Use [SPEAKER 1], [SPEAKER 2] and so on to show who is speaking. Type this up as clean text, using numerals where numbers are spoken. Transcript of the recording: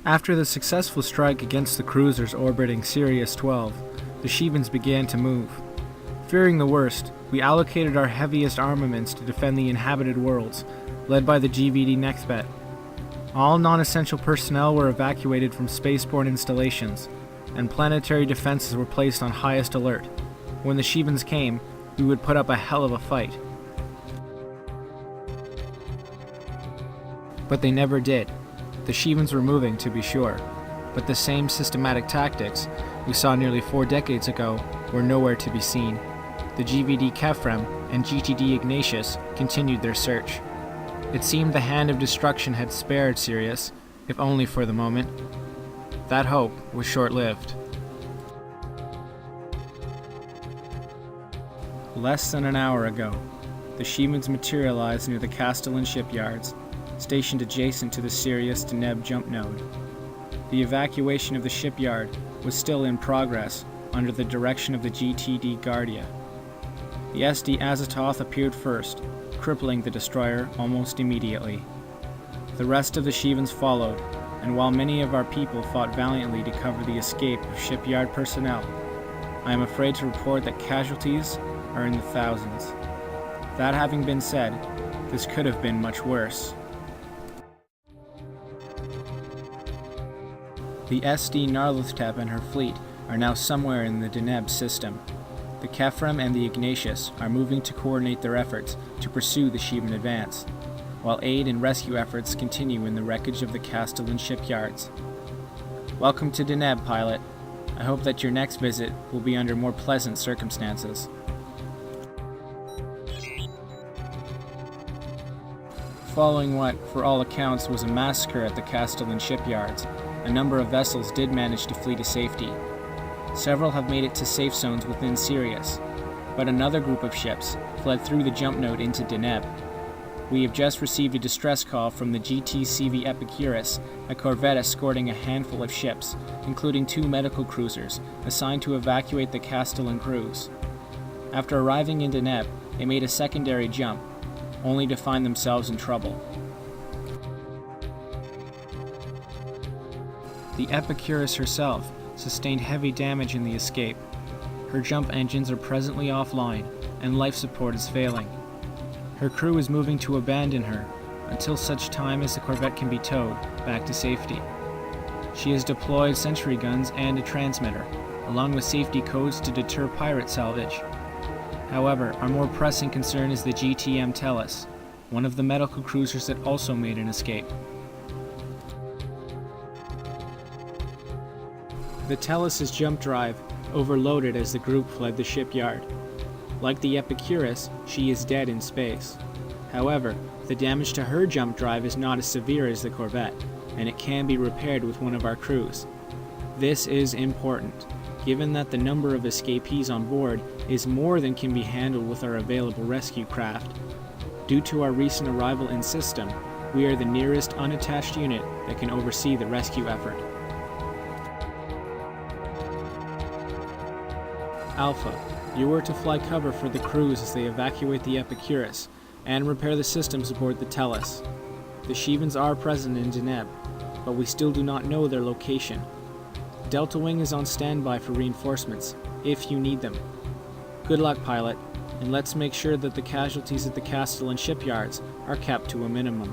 [SPEAKER 1] After the successful strike against the cruisers orbiting Sirius 12, the Shivans began to move. Fearing the worst, we allocated our heaviest armaments to defend the inhabited worlds, led by the GVD Nextbet. All non-essential personnel were evacuated from spaceborne installations, and planetary defenses were placed on highest alert. When the Shivans came, we would put up a hell of a fight. But they never did. The Shivans were moving, to be sure, but the same systematic tactics we saw nearly 4 decades ago were nowhere to be seen. The GVD Kefrem and GTD Ignatius continued their search. It seemed the hand of destruction had spared Sirius, if only for the moment. That hope was short-lived. Less than an hour ago, the Shivans materialized near the Castellan shipyards, stationed adjacent to the Sirius Deneb jump node. The evacuation of the shipyard was still in progress under the direction of the GTD Guardia. The SD Azatoth appeared first, crippling the destroyer almost immediately. The rest of the Shivans followed, and while many of our people fought valiantly to cover the escape of shipyard personnel, I am afraid to report that casualties are in the thousands. That having been said, this could have been much worse. The SD Narluthtab and her fleet are now somewhere in the Deneb system. The Kefrem and the Ignatius are moving to coordinate their efforts to pursue the Shivan advance, while aid and rescue efforts continue in the wreckage of the Castellan shipyards. Welcome to Deneb, pilot. I hope that your next visit will be under more pleasant circumstances. Following what, for all accounts, was a massacre at the Castellan shipyards, a number of vessels did manage to flee to safety. Several have made it to safe zones within Sirius, but another group of ships fled through the jump node into Deneb. We have just received a distress call from the GTCV Epicurus, a corvette escorting a handful of ships, including 2 medical cruisers, assigned to evacuate the Castellan crews. After arriving in Deneb, they made a secondary jump, only to find themselves in trouble. The Epicurus herself sustained heavy damage in the escape. Her jump engines are presently offline, and life support is failing. Her crew is moving to abandon her until such time as the corvette can be towed back to safety. She has deployed sentry guns and a transmitter, along with safety codes to deter pirate salvage. However, our more pressing concern is the GTM Tellus, one of the medical cruisers that also made an escape. The Tellus' jump drive overloaded as the group fled the shipyard. Like the Epicurus, she is dead in space. However, the damage to her jump drive is not as severe as the corvette, and it can be repaired with one of our crews. This is important, given that the number of escapees on board is more than can be handled with our available rescue craft. Due to our recent arrival in system, we are the nearest unattached unit that can oversee the rescue effort. Alpha, you are to fly cover for the crews as they evacuate the Epicurus and repair the systems aboard the Tellus. The Shivans are present in Deneb, but we still do not know their location. Delta Wing is on standby for reinforcements, if you need them. Good luck, pilot, and let's make sure that the casualties at the Castellan shipyards are kept to a minimum.